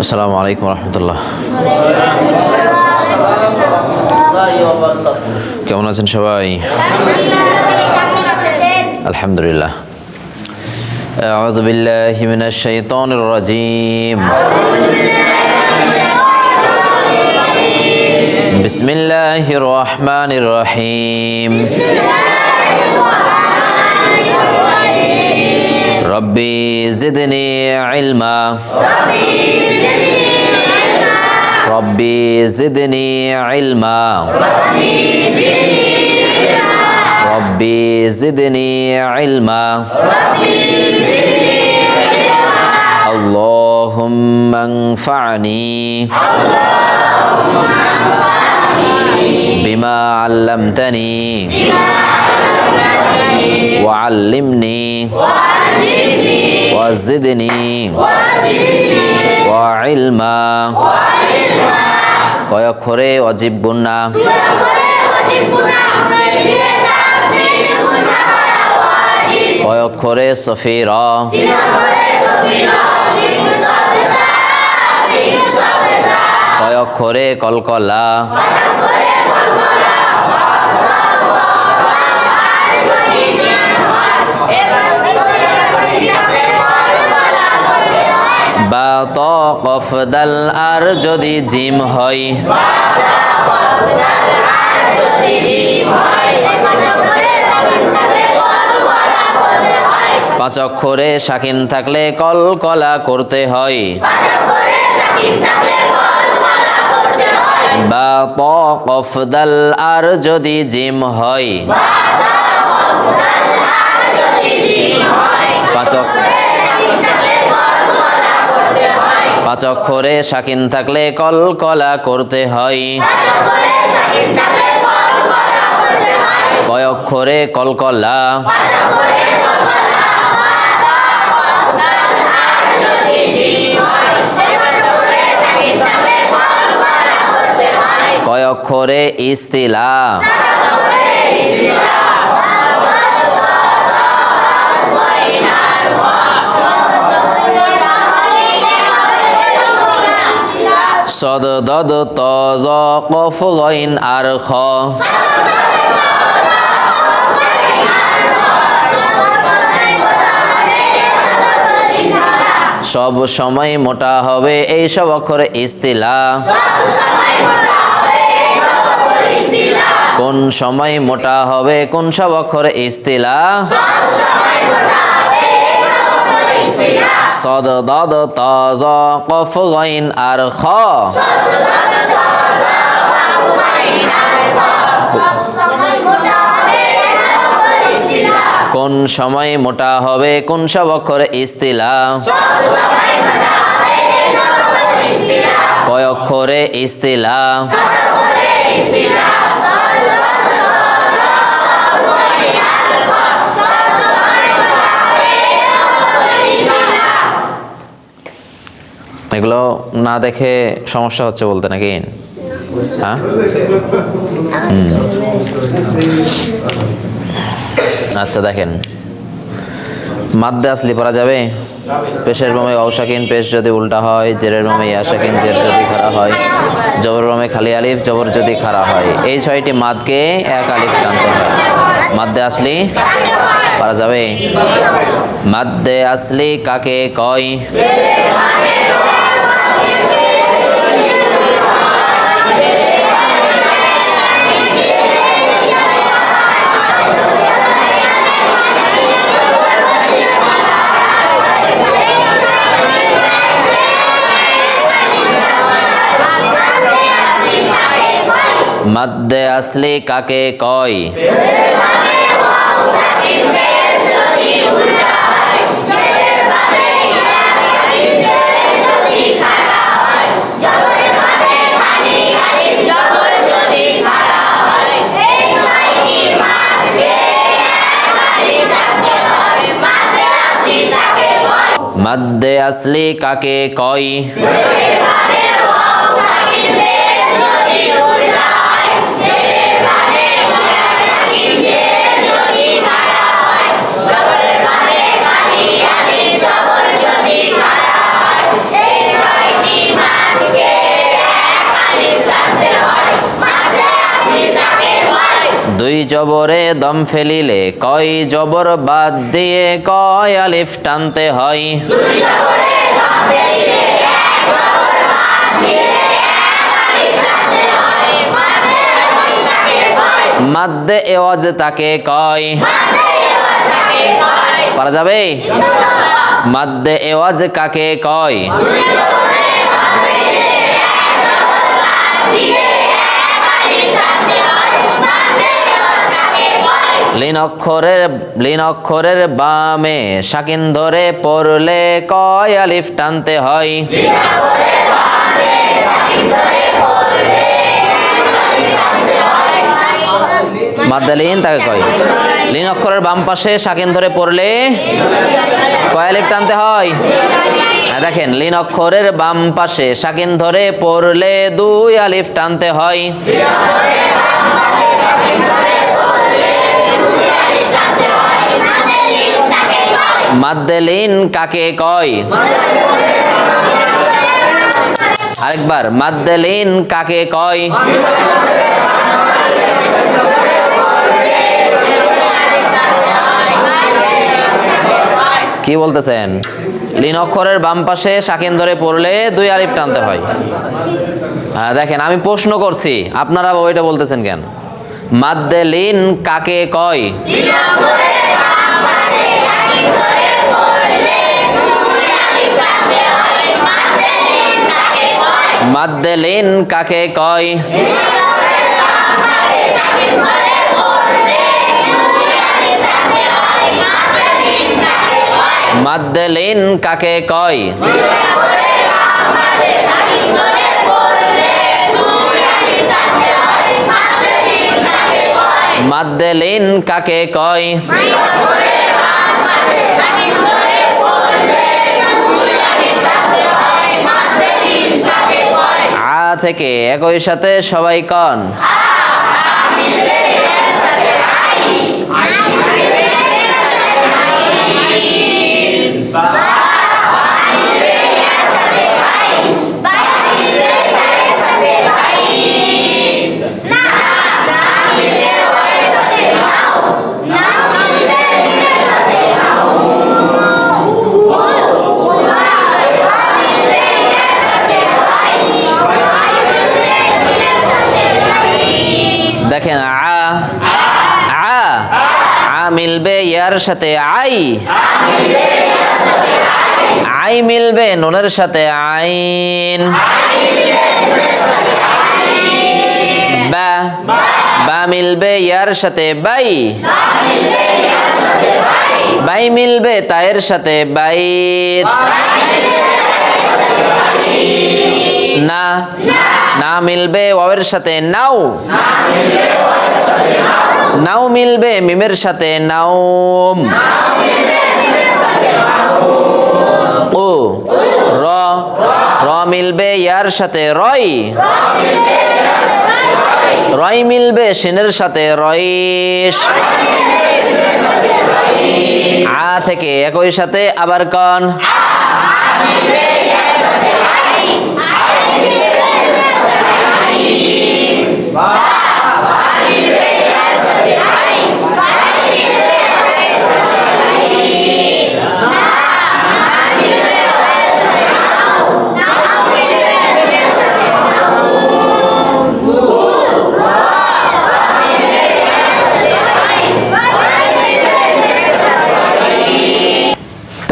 আসসালামু আলাইকুম রহমতুল্লাহ। কেমন আছেন সবাই? আলহামদুলিল্লাহ। আউযু বিল্লাহি মিনাশ শাইতানির রাজীম। বিসমিল্লাহির রহমানির রহিম। রব্বি জিদনি ইলমা। রব্বি জিদনি ইলমা। রব্বি জিদনি ইলমা। আল্লাহুম্মা আনফা'নি বিমা আল্লামতানি ওয়া আল্লিমনি ওয়া জিদনি ওয়া ইলমা। কয় অক্ষরে অজীব গুণা? কয় অক্ষরে সফিরা? কয় অক্ষরে কলকলা? বা ত কফ দাল আর যদি জিম হয়? পাঁচ অক্ষরে সাকিন থাকলে কলকলা করতে হয়। বা ত কফ দাল আর যদি জিম হয়? পাঁচ অক্ষরে সাকিন থাকলে কলকলা করতে হয়। কয় অক্ষরে কলকলা? কয় অক্ষরে ইস্তিলা? সদ দদ ত জ কফ গইন আর খ। সব সময় মোটা হবে এই সব অক্ষরে ইস্তিলা। কোন সময় মোটা হবে কোন সব অক্ষরে ইস্তিলা? সদ দদ ত জ কফ গইন আর খ। কোন সময় মোটা হবে কোন সব অক্ষরে ইস্তিলা? কয় অক্ষরে ইস্তিলা? এগুলো না দেখে সমস্যা হচ্ছে বলতে নাকি? হ্যাঁ, আচ্ছা দেখেন, মাদ্দে আসলি পড়া যাবে? পেশের বামে অসাকিন, পেশ যদি উল্টা হয়। জেরের বামে ইয়াসাকিন, জের যদি খাড়া হয়। জবর বামে খালি আলিফ, জবর যদি খাড়া হয়। এই ছয়টি মাদকে এক আলিফ টানতে হয়। মাদ্দে আসলি পড়া যাবে? মাদ্দে আসলি কাকে কয়? মাদ্দে আসলি কাকে কয়? মাদ্দে আসলি কাকে কয়? দুই জবরে দম ফেলিলে কয় জবর বাদ দিয়ে কয় আলিফ টানতে হয়? মাদ্দে এওয়াজ তাকে কয়? পারা যাবে? মাদ্দে এওয়াজ কাকে কয়? লিন অক্ষরের বামে সাকিন ধরে পড়লে কয় আলিফ টানতে হয়? মাদ্দে লিন তাকে কয়? লিন অক্ষরের বাম পাশে সাকিন ধরে পড়লে কয় আলিফ টানতে হয়? দেখেন, লিন অক্ষরের বাম পাশে সাকিন ধরে পড়লে দুই আলিফ টানতে হয়। মাদ্দে লিন কাকে কয়? আরেকবার, মাদ্দে লিন কাকে কয়? কি বলতেছেন? লিন অক্ষরের বাম পাশে সাকিন ধরে পড়লে দুই আলিফ টানতে হয়। দেখেন, আমি প্রশ্ন করছি, আপনারা ওইটা বলতেছেন কেন? মাদ্দে লিন কাকে কয়? মাদ্দে লিন কাকে কয়? মাদ্দে লিন কাকে কয়? মাদ্দে লিন কাকে কয়? আ থেকে একই সাথে সবাই কন। দেখেন, আ মিলবে ইয়ার সাথে আই, আই মিলবে নুনের সাথে আইন, বা মিলবে ইয়ার সাথে বাই, বাই মিলবে তায়ের সাথে বাইত, না মিলবে ওয়াওয়ের সাথে নাও, নাও মিলবে মিমের সাথে নাওম, ও র মিলবে ইয়ার সাথে রয়, রয় মিলবে শিনের সাথে রয়েশ। আ থেকে একই সাথে আবার কন।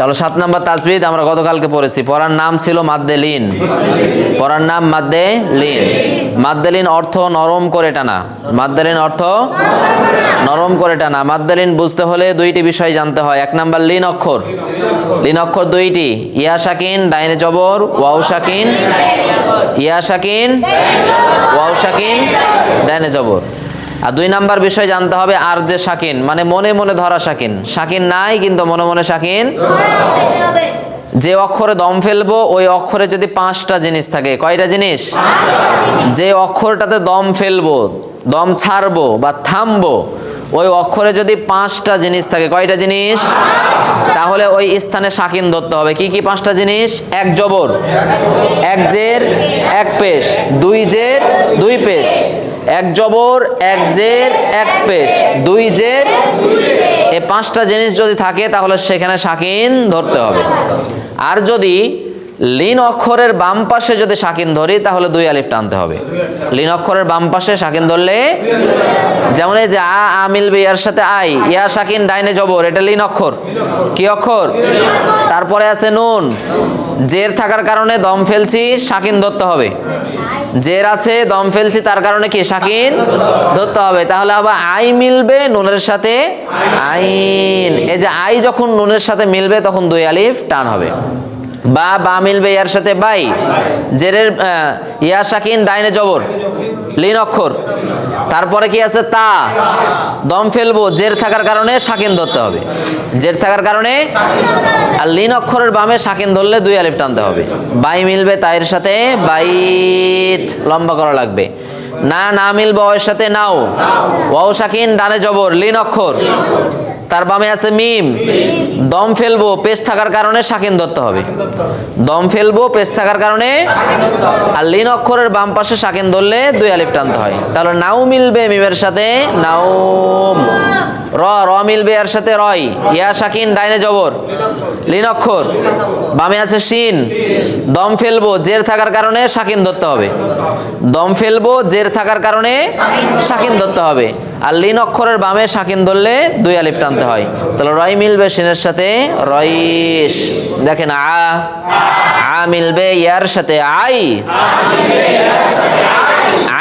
তাহলে 7 নম্বর তাজবিদ আমরা গতকালকে পড়েছি। পড়ার নাম ছিল মাদ্দে লিন। পড়ার নাম মাদ্দে লিন। মাদ্দে লিন অর্থ নরম করে টানা। মাদ্দে লিন অর্থ নরম করে টানা। মাদ্দে লিন বুঝতে হলে দুইটি বিষয় জানতে হয়। 1 নাম্বার লিন অক্ষর। লিন অক্ষর দুইটি, ইয়া সাকিন ডাইনে জবর, ওয়াও সাকিন, ইয়া সাকিন ওয়াও সাকিন ডাইনে জবর। আর 2 নাম্বার বিষয় জানতে হবে আর যে সাকিন, মানে মনে মনে ধরা সাকিন। সাকিন নাই কিন্তু মনে মনে সাকিন। যে অক্ষরে দম ফেলবো ওই অক্ষরে যদি 5টা জিনিস থাকে। কয়টা জিনিস? যে অক্ষরটাতে দম ফেলবো, দম ছাড়বো বা থামবো, ওই অক্ষরে যদি 5টা জিনিস থাকে। কয়টা জিনিস? তাহলে ওই স্থানে সাকিন ধরতে হবে। কি কি 5টা জিনিস? 1 জবর, 1 জের 1 পেশ, 2 জের 2 পেশ, এক জবর, এক জের, এক পেশ, দুই জের, এই পাঁচটা জিনিস যদি থাকে তাহলে সেখানে সাকিন ধরতে হবে। আর যদি লিন অক্ষরের বাম পাশে যদি সাকিন ধরি তাহলে দুই আলিফ টানতে হবে। লিন অক্ষরের বাম পাশে সাকিন ধরলে, যেমন এই যে আ মিলবে ইয়ার সাথে আই, ইয়া সাকিন ডাইনে জবর, এটা লিন অক্ষর। কি অক্ষর? তারপরে আছে নুন, জের থাকার কারণে দম ফেলছি, সাকিন ধরতে হবে। জের আছে, দম ফেলছি, তার কারণে কি সাকিন ধরতে হবে। তাহলে আবার আই মিলবে নুনের সাথে আইন, এই যে আই যখন নুনের সাথে মিলবে তখন দুই আলিফ টান হবে। বা মিলবে ইয়ার সাথে বাই, জেরের ইয়া সাকিন ডাইনে জবর, লিন অক্ষর। তারপরে কি আছে তা, দম ফেলবো, জের থাকার কারণে সাকিন ধরতে হবে, জের থাকার কারণে। আর লিন অক্ষরের বামে সাকিন ধরলে দুই আলিফ টানতে হবে। বাই মিলবে তাইয়ের সাথে বাইত, লম্বা করা লাগবে। না মিলবে ওর সাথে নাও, ওয়াও সাকিন ডানে জবর, লিন অক্ষর, তার বামে আছে মিম, দম ফেলবো, পেশ থাকার কারণে সাকিন ধরতে হবে। দম ফেলবো, পেশ থাকার কারণে। আর লিন অক্ষরের বাম পাশে সাকিন ধরলে দুই আলিফ টানতে হয়। তাহলে নাও মিলবে মিমের সাথে নাওম, র মিলবে এর সাথে রয়, ইয়া সাকিন ডাইনে জবর, লিন অক্ষর, বামে আছে শিন, দম ফেলবো, জের থাকার কারণে সাকিন ধরতে হবে। দম ফেলবো, জের থাকার কারণে সাকিন ধরতে হবে। আর লিন অক্ষরের বামে সাকিন ধরলে দুই আলিফ টানতে হয়। তাহলে রয় মিলবে শিনের সাথে রইস। দেখেন আ মিলবে ইয়ার সাথে আই,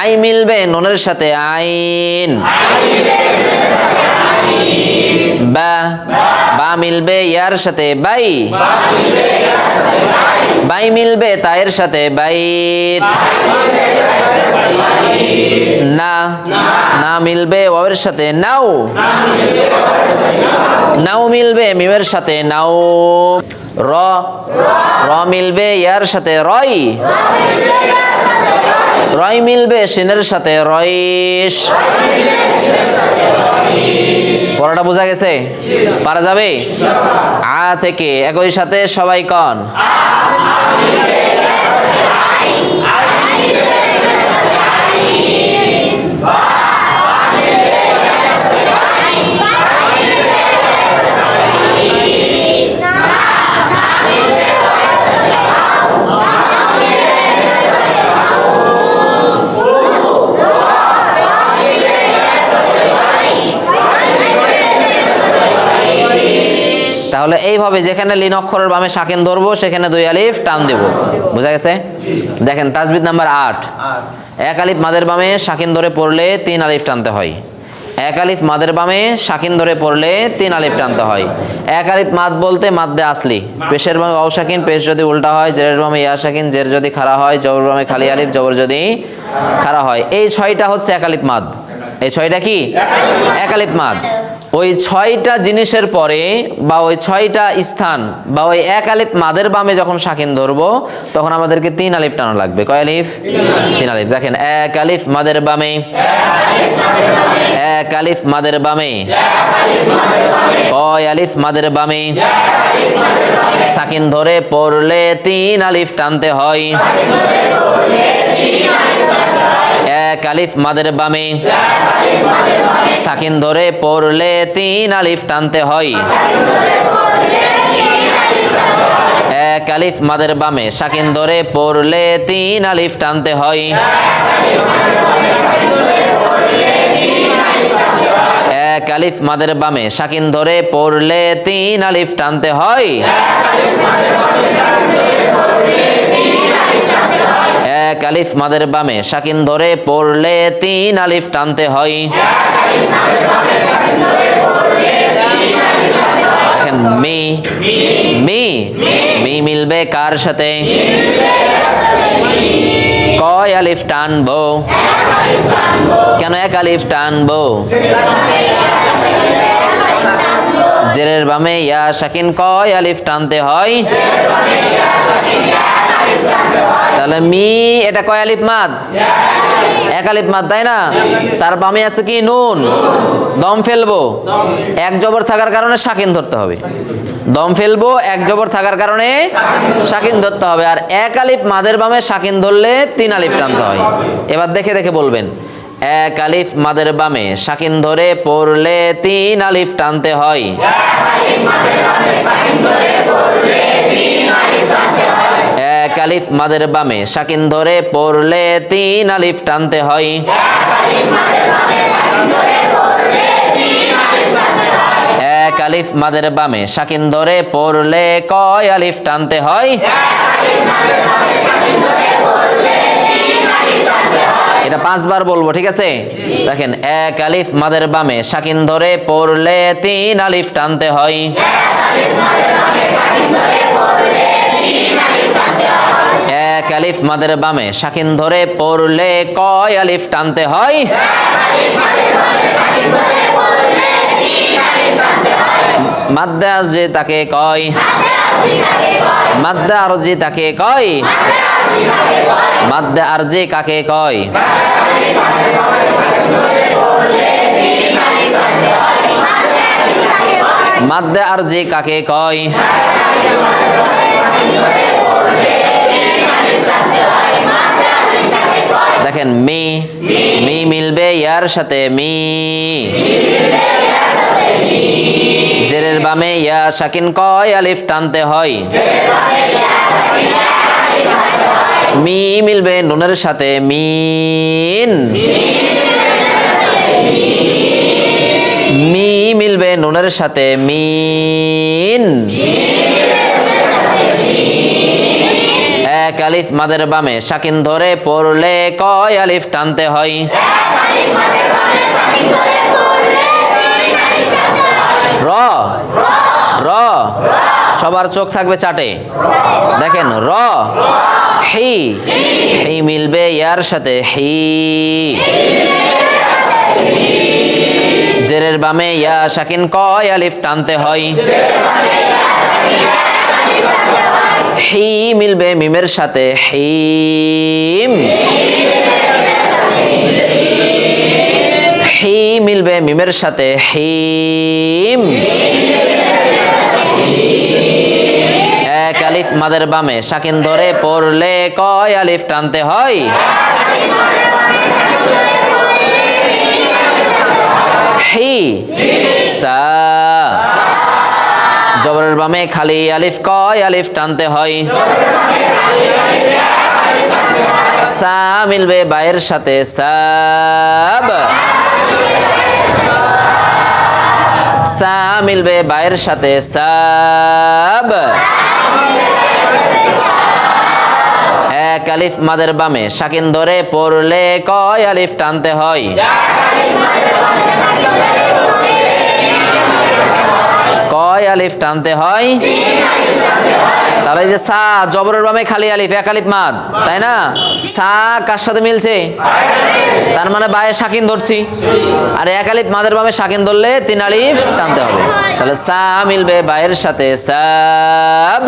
আই মিলবে নুনের সাথে আইন। বা মিলবে ইয়ার সাথে বাই, বাই মিলবে তায়ের সাথে বাইত। না মিলবে ওয়াওয়ের সাথে নাও, নাও মিলবে মিমের সাথে নাও। র মিলবে ইয়ার সাথে রয়, রয় মিলবে শিনের সাথে রইস। পড়াটা বোঝা গেছে? পারা যাবে? আ থেকে একই সাথে সবাই কন। তাহলে এইভাবে যেখানে লিন অক্ষরের বামে সাকিন ধরবো সেখানে দুই আলিফ টান দেব। বোঝা গেছে? দেখেন তাজবিদ নাম্বার 8, এক আলিফ মাদের বামে সাকিন ধরে পড়লে তিন আলিফ টানতে হয়। এক আলিফ মাদের বামে সাকিন ধরে পড়লে তিন আলিফ টানতে হয়। এক আলিফ মাদ বলতে মাদ্দে আসলি, পেশের বামে ওয়াও সাকিন, পেশ যদি উল্টা হয়, জেরের বামে ইয়া সাকিন, জের যদি খাড়া হয়, জবর বামে খালি আলিফ, জবর যদি খাড়া হয়। এই ছয়টা হচ্ছে এক আলিফ মাদ। এই ছয়টা কি এক আলিফ মাদ? ওই ছয়টা জিনিসের পরে বা ওই ছয়টা স্থান বা ওই এক আলিফ মাদের বামে যখন সাকিন ধরবো তখন আমাদেরকে তিন আলিফ টানা লাগবে। কয় আলিফ? তিন আলিফ। দেখেন এক আলিফ মাদের বামে, এক আলিফ মাদের বামে, কয় আলিফ মাদের বামে, সাকিন ধরে পড়লে তিন আলিফ টানতে হয়। এক আলিফ মাদের বামে সাকিন ধরে পড়লে তিন আলিফ টানতে হয়। এক আলিফ মাদের বামে সাকিন ধরে পড়লে তিন আলিফ টানতে হয়। এক আলিফ মাদের বামে সাকিন ধরে পড়লে তিন আলিফ টানতে হয়। এক আলিফ মাদের বামে সাকিন ধরে পড়লে তিন আলিফ টানতে হয়। দেখেন মি মি মি মিলবে কার সাথে? কয় আলিফ টানবো? কেন এক আলিফ টানবো? জেরের বামে ইয়া সাকিন, কয় আলিফ টানতে হয়? তাহলে মি এটা কয় আলিফ মাদ? এক আলিফ মাদ, তাই না? তার বামে আছে কি নুন, দম ফেলবো, এক জবর থাকার কারণে সাকিন ধরতে হবে। দম ফেলবো, এক জবর থাকার কারণে সাকিন ধরতে হবে। আর এক আলিফ মাদের বামে সাকিন ধরলে তিন আলিফ টানতে হয়। এবার দেখে দেখে বলবেন, এক আলিফ মাদের বামে সাকিন ধরে পড়লে 3 আলিফ টানতে হয়। এক আলিফ মাদের বামে সাকিন ধরে পড়লে 3 আলিফ টানতে হয়। এক আলিফ মাদের বামে সাকিন ধরে পড়লে কয় আলিফ টানতে হয়? এটা 5 বার বলবো, ঠিক আছে? দেখেন, এক আলিফ মাদের বামে সাকিন ধরে পড়লে 3 আলিফ টানতে হয়। এক আলিফ মাদের বামে সাকিন ধরে পড়লে কয় আলিফ টানতে হয়? মাদ্দে আরজি তাকে কয়? মাদ্দে আরজি তাকে কয়? মাদ্দে আরজি কাকে কয়? মাদ্দে আরজি কাকে কয়? দেখেন, মি মি মিলবে ইয়ার সাথে মি, জেরের বামে ইয়া সাকিন কয় আলিফ টানতে হয়? মি মিলবে নুনের সাথে মিন, মি মিলবে নুনের সাথে মিন। এক আলিফ মাদের বামে সাকিন ধরে পড়লে কয় আলিফ টানতে হয়? র র সবার চোখ থাকবে চাটে। দেখেন, র হি হি মিলবে ইয়ার সাথে হি, জেরের বামে ইয়া সাকিন কয় আলিফ টানতে হয়? হি মিলবে মিমের সাথে হিম, হি মিলবে মিমের সাথে হিম। এক আলিফ মাদের বামে সাকিন ধরে পড়লে কয় আলিফ টানতে হয়? হি সা, জবরের বামে খালি আলিফ কয় আলিফ টানতে হয়? সা মিলবে বায়ের সাথে সাব, সা মিলবে বায়ের সাথে সাব। এক আলিফ মাদের বামে সাকিন ধরে পড়লে কয় আলিফ টানতে হয়? কয় আলিফ টানতে হয়? তাহলে যে সা, জবরের বামে খালি আলিফ, এক আলিফ মাদ, তাই না? সা কার সাথে মিলছে? তার মানে বায়ে সাকিন ধরছি, আর এক আলিফ মাদের বামে সাকিন ধরলে 3 আলিফ টানতে হবে। তাহলে সা মিলবে বায়ের সাথে সাব,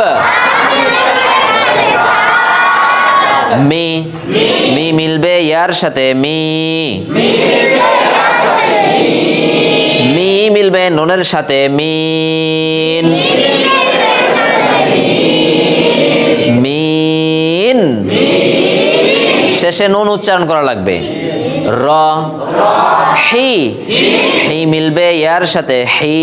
মি মি মিলবে ইয়ার সাথে মি, মি মিলবে নুনের সাথে মিন, মিন। শেষে নুন উচ্চারণ করা লাগবে। র হি হি মিলবে ইয়ার সাথে হি,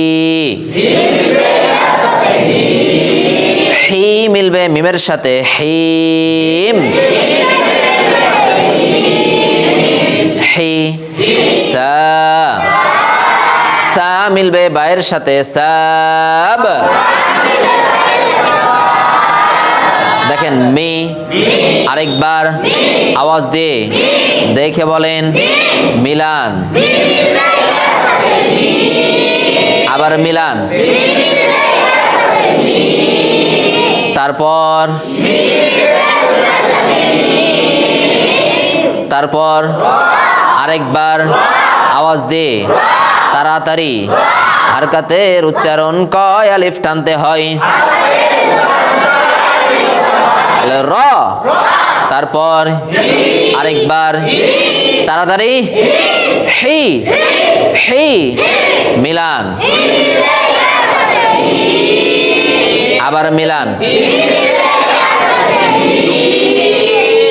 হি মিলবে মিমের সাথে হিম, হি সা, সা মিলবে বায়ের সাথে সাব। দেখেন, মি, আরেকবার আওয়াজ দিয়ে দেখে বলেন মিলান, আবার মিলান, তারপর তারপর আরেকবার আওয়াজ দিয়ে তাড়াতাড়ি হারকাতের উচ্চারণ কয় আলিফ টানতে হয়? র, তারপর আরেকবার তাড়াতাড়ি হি হি মিলান, আবার মিলান,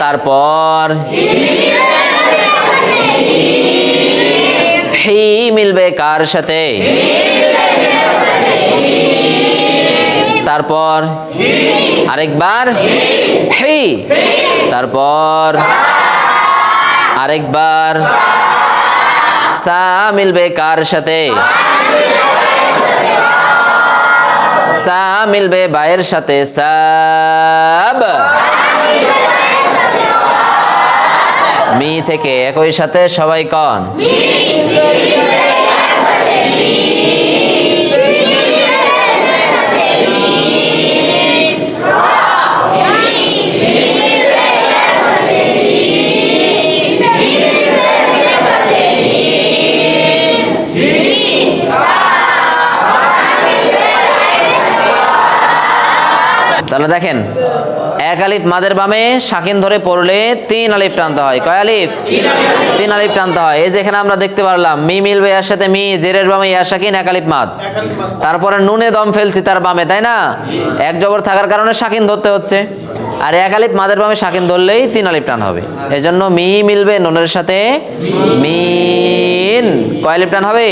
তারপর হি মিলবে কার সাথে? তারপর আরেকবার হি, তারপর আরেকবার সা মিলবে কার সাথে? সা মিলবে বায়ের সাথে। সাব। মি থেকে একই সাথে সবাই কন। তাহলে দেখেন, এক আলিফ মাদের বামে সাকিন ধরে পড়লে 3 আলিফ টানতে হয়। কয় আলিফ? 3 আলিফ টানতে হয়। এই যেখানে আমরা দেখতে পারলাম মি মিলবে এর সাথে মি, জেরের বামে ইয়া সাকিন, এক আলিফ মাদ। তারপরে নুনে দম ফেলছি তার বামে, তাই না? এক জবর থাকার কারণে সাকিন ধরতে হচ্ছে। আর এক আলিফ মাদের বামে সাকিন ধরলেই 3 আলিফ টান হবে। এই জন্য মি মিলবে নুনের সাথে মিন, কয় আলিফ টান হবে?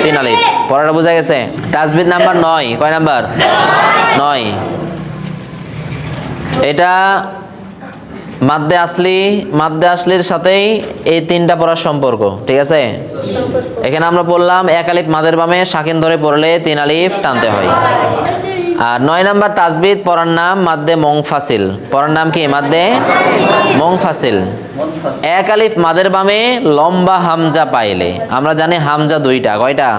3 আলিফ। পড়াটা বোঝা গেছে? তাজবিদ নাম্বার 9। কয় নাম্বার? 9। এটা মাদ্দে আসলির সাথেই এই 3টা পড়ার সম্পর্ক, ঠিক আছে? এখানে আমরা পড়লাম এক আলিফ মাদের বামে সাকিন ধরে পড়লে 3 আলিফ টানতে হয়। আর 9 নাম্বার তাজবিদ পড়ার নাম মাদ্দে মুনফাসিল। পড়ার নাম কি? মাদ্দে মুনফাসিল। এক আলিফ মাদের বামে লম্বা হামজা পাইলে, আমরা জানি হামজা 2টা। কয়টা?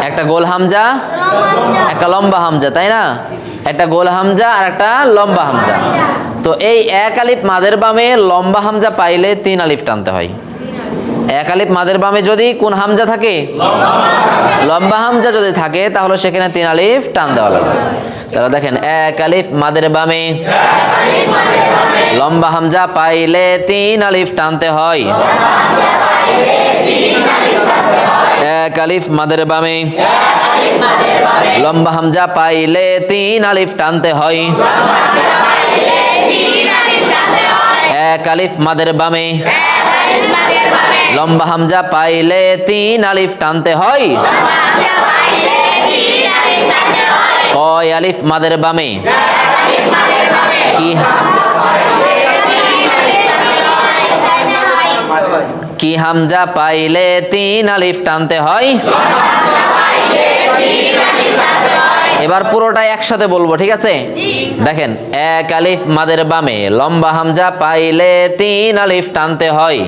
একটা গোল হামজা, একটা লম্বা হামজা, তাই না? একটা গোল হামজা আর একটা লম্বা হামজা। তো এই এক আলিফ মাদের বামে লম্বা হামজা পাইলে 3 আলিফ টানতে হয়। এক আলিফ মাদের বামে যদি কোন হামজা থাকে? লম্বা হামজা যদি থাকে তাহলে সেখানে 3 আলিফ টান দেওয়া লাগবে। তাহলে দেখেন, এক আলিফ মাদের বামে লম্বা হামজা পাইলে 3 আলিফ টানতে হয়। এক আলিফ মাদের বামে লম্বা হামজা পাইলে 3 আলিফ টানতে হয়। এক আলিফ মাদের বামে লম্বা হামজা পাইলে 3 আলিফ টানতে হয়। কয় আলিফ মাদের বামে? কি হামজা পাইলে 3 আলিফ টানতে হয়। এবার পুরোটাই একসাথে বলবো, ঠিক আছে? দেখেন, এক আলিফ মাদের বামে লম্বা হামজা পাইলে 3 আলিফ টানতে হয়।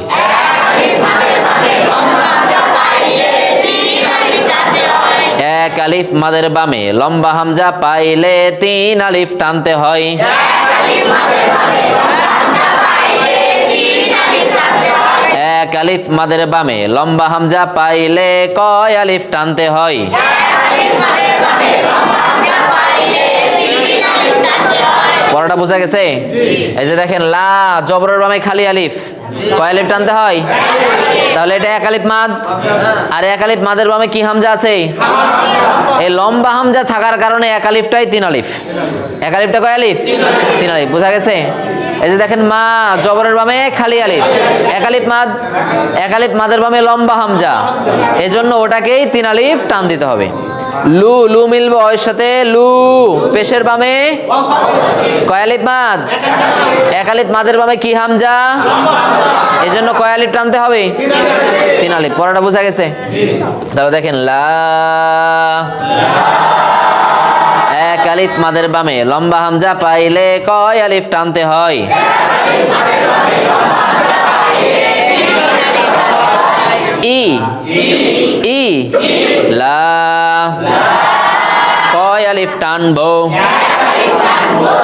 এক আলিফ মাদের বামে লম্বা হামজা পাইলে 3 আলিফ টানতে হয়। এক আলিফ মাদের বামে লম্বা হামজা পাইলে কয় আলিফ টানতে হয়? পড়াটা বোঝা গেছে? এই যে দেখেন, লা জবরের বামে খালি আলিফ, কয় আলিফ টানতে হয়? তাহলে এটা এক আলিফ মাদ। আর এক আলিফ মাদের বামে কি হামজা আছে? এই লম্বা হামজা থাকার কারণে এক আলিফটাই 3 আলিফ। এক আলিফটা কয় আলিফ? 3 আলিফ। বোঝা গেছে? এই যে দেখেন, মা জবরের বামে খালি আলিফ, এক আলিফ মাদ। এক আলিফ মাদের বামে লম্বা হামজা, এজন্য ওটাকেই 3 আলিফ টান দিতে হবে। লু, লু মিলবে ওর সাথে লু, পেশের বামে কয় আলিফ মাদ? এক আলিফ মাদের বামে কি হামজা? এজন্য কয় আলিফ টানতে হবে? 3 আলিফ। পড়াটা বোঝা গেছে? তাহলে দেখেন, লা এক আলিফ মাদের বামে লম্বা হামজা পাইলে কয় আলিফ টানতে হয়? ই, ই, লা। কয় আলিফ টানবো?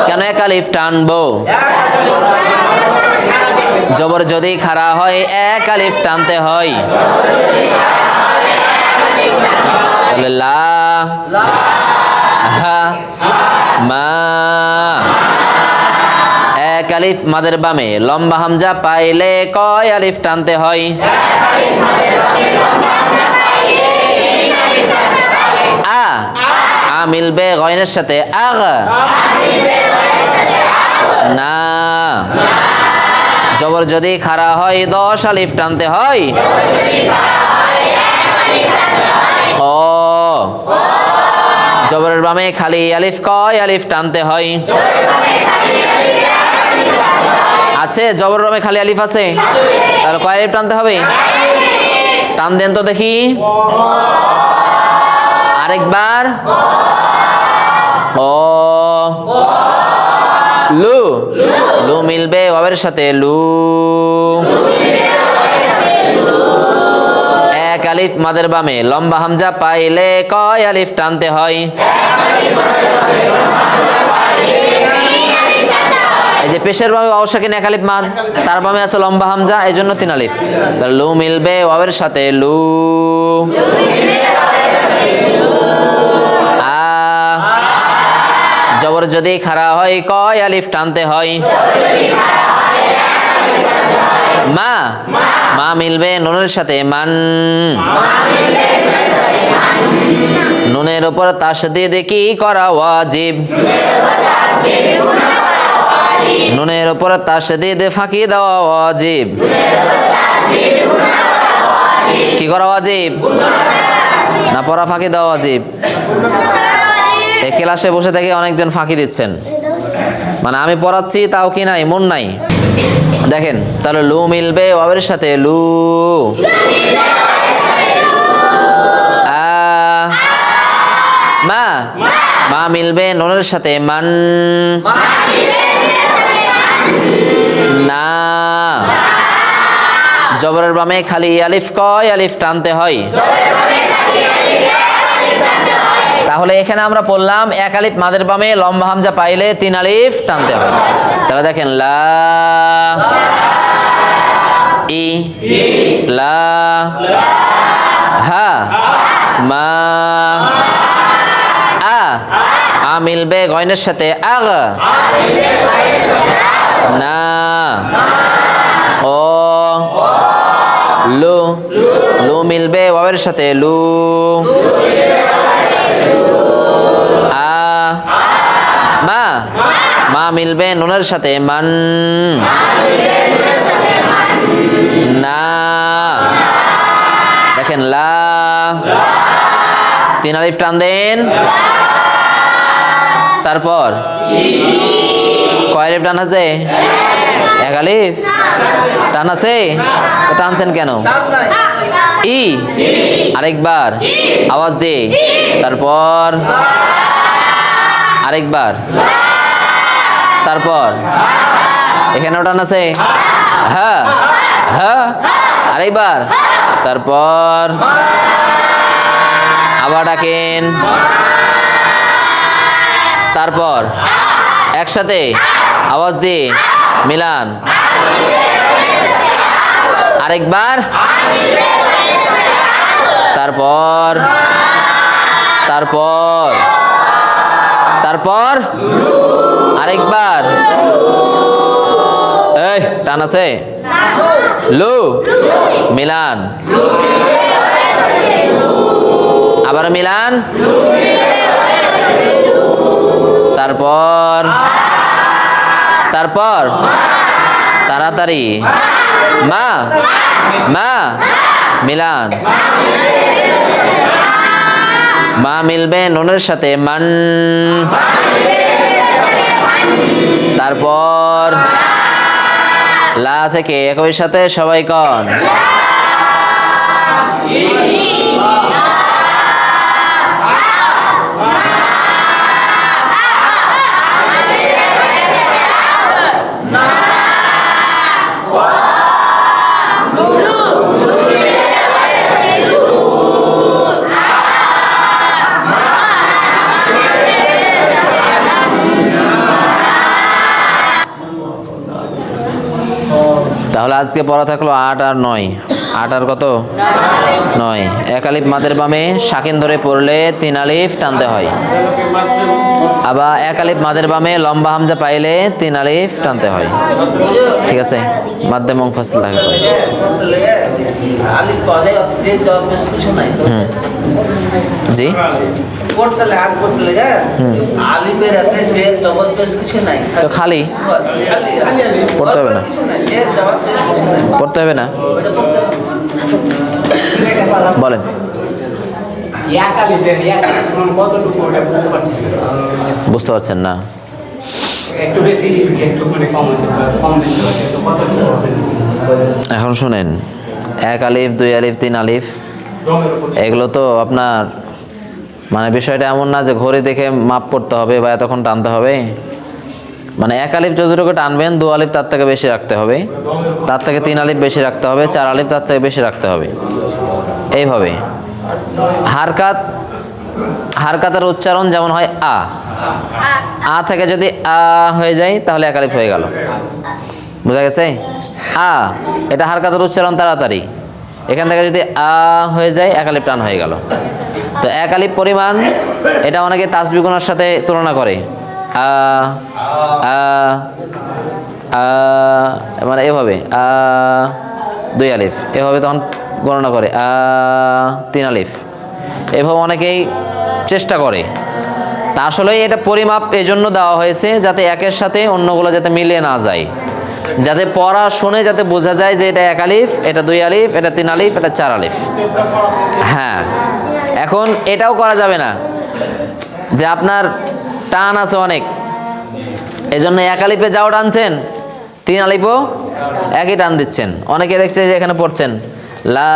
কেন এক আলিফ টানবো? জবর যদি খাড়া হয় 1 আলিফ টানতে হয়। তাহলে লা, হা, মা। এক আলিফ মাদের বামে লম্বা হামজা পাইলে কয় আলিফ টানতে হয়? আ, আ মিলবে গয়নের সাথে আগ। না, জবর যদি খাড়া হয় 10 আলিফ টানতে হয়। ও জবরের বামে খালি আলিফ কয় আলিফ টানতে হয়? আছে, জবরের বামে খালি আলিফ আছে, তাহলে কয় আলিফ টানতে হবে? টান দেন তো দেখি আরেকবার। ও লু, লু মিলবে ওয়াবের সাথে, লু। এক আলিফ মাদের বামে লম্বা হামজা পাইলে কয় আলিফ টানতে হয়? এই যে পেশের বামে ওয়াও সাকিন এক আলিফ মাদ, তার বামে আছে লম্বা হামজা, এই জন্য 3 আলিফ। তাহলে লু মিলবে ওয়াবের সাথে, লু। আ জবর যদি খাড়া হয় কয় আলিফ টানতে হয়? মা, মা মিলবে নুনের সাথে, মান। নুনের উপর তাসদীদ কি করা ওয়াজিব? নুনের উপর তাসদীদ ফাঁকি দেওয়া ওয়াজিব। কি করা ওয়াজিব? না পড়া ফাঁকি দেওয়া ওয়াজিব। এই ক্লাসে বসে থেকে অনেকজন ফাঁকি দিচ্ছেন, মানে আমি পড়াচ্ছি তাও কি নাই, মন নাই। দেখেন তাহলে লু মিলবে ওয়াবের সাথে, লু। আ মা, মা মিলবে নুনের সাথে, মান। না জবরের বামে খালি আলিফ কয় আলিফ টানতে হয়? তাহলে এখানে আমরা পড়লাম এক আলিফ মাদের বামে লম্বা হামজা পাইলে 3 আলিফ টানতে হয়। তাহলে দেখেন লা, ই, লা, হা, মা, আ, আ মিলবে গয়নের সাথে, আগ। না ও লু, লু মিলবে ওয়াবের সাথে, লু। আ মা, মা মিলবে নুনের সাথে, মান। না দেখেন লা, 3 আলিফ টান দেন, তারপর কয় আলিফ টান আছে? 1 আলিফ টান আছে, তো টানছেন কেন? ই, আরেকবার আওয়াজ দে, তারপর আরেকবার, তারপর এখানেও টান আছে, হ্যাঁ হ্যাঁ, আরেকবার, তারপর আবার ডাকেন, তারপর একসাথে আওয়াজ দিয়ে মিলান, আরেকবার, তারপর তারপর তারপর আরেকবার, এই টান আছে, লু মিলান, আবার মিলান, তারপর তারপর তাড়াতাড়ি, মা মা মিলান, মা মিলবে নুনের সাথে, মান। তারপর লা থেকে একই সাথে সবাই কন, তাহলে আজকে পড়া থাকলো 8 আর 9। 8 আর কত? 9। 1 আলিফ মাদের বামে সাকিন ধরে পড়লে 3 আলিফ টানতে হয়। আবার 1 আলিফ মাদের বামে লম্বা হামজা পাইলে 3 আলিফ টানতে হয়। ঠিক আছে, মাদ্দে মুনফাসিল থাকে। আলিফ পাওয়া যায়, যে জব কিছু নাই। জি পড়তে লাগে হাত পড়তে লাগে আলিফের হাতে যে জবর পেশ কিছু নাই তো খালি পড়তে হবে না কিছু নাই যে জবর পেশ কিছু নাই পড়তে হবে না ওটা পড়তে হবে। বলেন কতটুকু ওটা বুঝতে পারছি না। বুঝতে পারছেন না একটু বেশি একটু মানে কম আছে কম বেশি হচ্ছে তো কতটুকু হবে? এখন শুনেন 1 আলিফ 2 আলিফ 3 আলিফ এগুলো তো আপনার মানে বিষয়টা এমন না যে ঘড়ি দেখে মাপ করতে হবে বা এতক্ষণ টানতে হবে। মানে 1 আলিফ যতটুকু টানবেন 2 আলিফ তার থেকে বেশি রাখতে হবে, তার থেকে 3 আলিফ বেশি রাখতে হবে, 4 আলিফ তার থেকে বেশি রাখতে হবে। এইভাবে হারকাতের উচ্চারণ যেমন হয় আ থেকে যদি আ হয়ে যায় তাহলে 1 আলিফ হয়ে গেল। বোঝা গেছে? এটা হারকাতের উচ্চারণ তাড়াতাড়ি, এখান থেকে যদি হয়ে যায় 1 আলিফ টান হয়ে গেল। তো 1 আলিফ পরিমাণ এটা অনেকে তাসবিহ গুনার সাথে তুলনা করে মানে এভাবে 2 আলিফ এভাবে তখন গণনা করে 3 আলিফ এভাবে অনেকেই চেষ্টা করে। তা আসলে এটা পরিমাপ এজন্য দেওয়া হয়েছে যাতে একের সাথে অন্যগুলো যাতে মিলিয়ে না যায়, যাতে পড়া শুনে যাতে বোঝা যায় যে এটা 1 আলিফ, এটা 2 আলিফ, এটা 3 আলিফ, এটা 4 আলিফ। হ্যাঁ, এখন এটাও করা যাবে না যে আপনার টান আছে অনেক, এজন্য 1 আলিফে যাও টানছেন 3 আলিফও একই টান দিচ্ছেন। অনেকে দেখছে যে এখানে পড়ছেন লা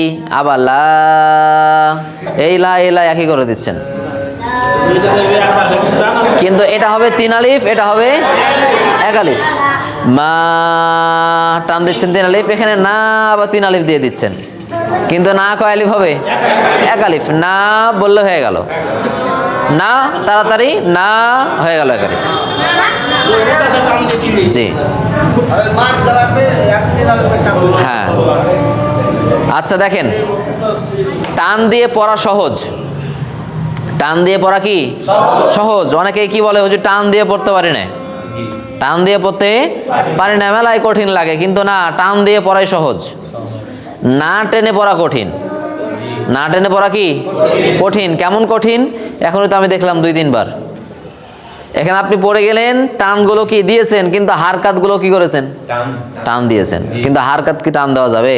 ই আবার লা এই লা একই করে দিচ্ছেন, কিন্তু এটা হবে 3 আলিফ, এটা হবে 1 আলিফ। মা টান দিচ্ছেন 3 আলিফ, এখানে না আবার 3 আলিফ দিয়ে দিচ্ছেন, কিন্তু না কয় আলিফ হবে 1 আলিফ। না বললে হয়ে গেল না, তাড়াতাড়ি না হয়ে গেল 1 আলিফ। জি মার দাঁড়াতে একদিন আলিফ একটা হ্যাঁ। আচ্ছা দেখেন, টান দিয়ে পড়া সহজ, টান দিয়ে পড়া কি সহজ। অনেকে কি বলে হুজুর টান দিয়ে পড়তে পারি না, টান দিয়ে পড়তে পারি না, মেলায় কঠিন লাগে। কিন্তু না, টান দিয়ে পড়াই সহজ, না টেনে পড়া কঠিন। না টেনে পড়া কি কঠিন। কেমন কঠিন? এখনই তো আমি দেখলাম 2-3 বার। এখানে আপনি পড়ে গেলেন, টানগুলো কি দিয়েছেন, কিন্তু হারকাতগুলো কি করেছেন? টান দিয়েছেন, কিন্তু হারকাত কি টান দেওয়া যাবে?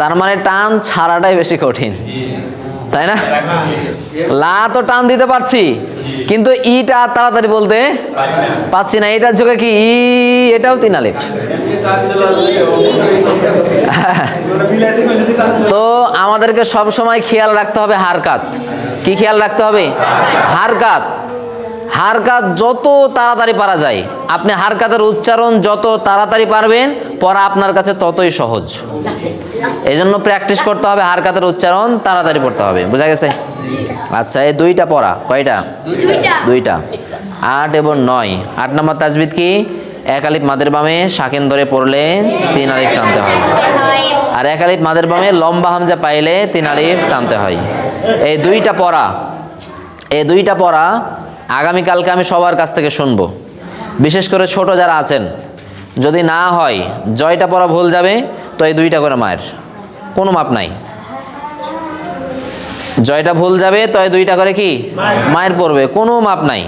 তার মানে টান ছাড়াটাই বেশি কঠিন, তাই না? লা তো টান দিতে পারছি, কিন্তু ইটা তাড়াতাড়ি বলতে পারছি না। এটার যুগে কি ই, এটাও 3 আলিফ। তো আমাদেরকে সব সময় খেয়াল রাখতে হবে হারকাত। কি খেয়াল রাখতে হবে? হারকাত। হারকাত যত তাড়াতাড়ি পারা যায়, আপনি হারকাতের উচ্চারণ যত তাড়াতাড়ি পারবেন পড়া আপনার কাছে ততই সহজ। এই জন্য প্র্যাকটিস করতে হবে, হারকাতের উচ্চারণ তাড়াতাড়ি পড়তে হবে। বুঝা গেছে? আচ্ছা, এই 2টা পড়া কয়টা? 2টা 8 এবং 9। 8 নম্বর তাজবিদ কি? 1 আলিফ মাদের বামে সাকিন ধরে পড়লে 3 আলিফ টানতে হয়, আর 1 আলিফ মাদের বামে লম্বা হামজা পাইলে 3 আলিফ টানতে হয়। এই 2টা পড়া, এই 2টা পড়া আগামীকালকে আমি সবার কাছ থেকে শুনবো, বিশেষ করে ছোট যারা আছেন। যদি না হয়, জয়টা পড়া ভুল যাবে, তো এই 2টা করে মায়ের, কোনো মাপ নাই। জয়টা ভুল যাবে তো এই 2টা করে কি মায়ের পড়বে, কোনো মাপ নাই।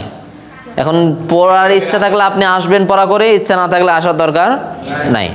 এখন পড়ার ইচ্ছা থাকলে আপনি আসবেন পড়া করে, ইচ্ছা না থাকলে আসার দরকার নাই।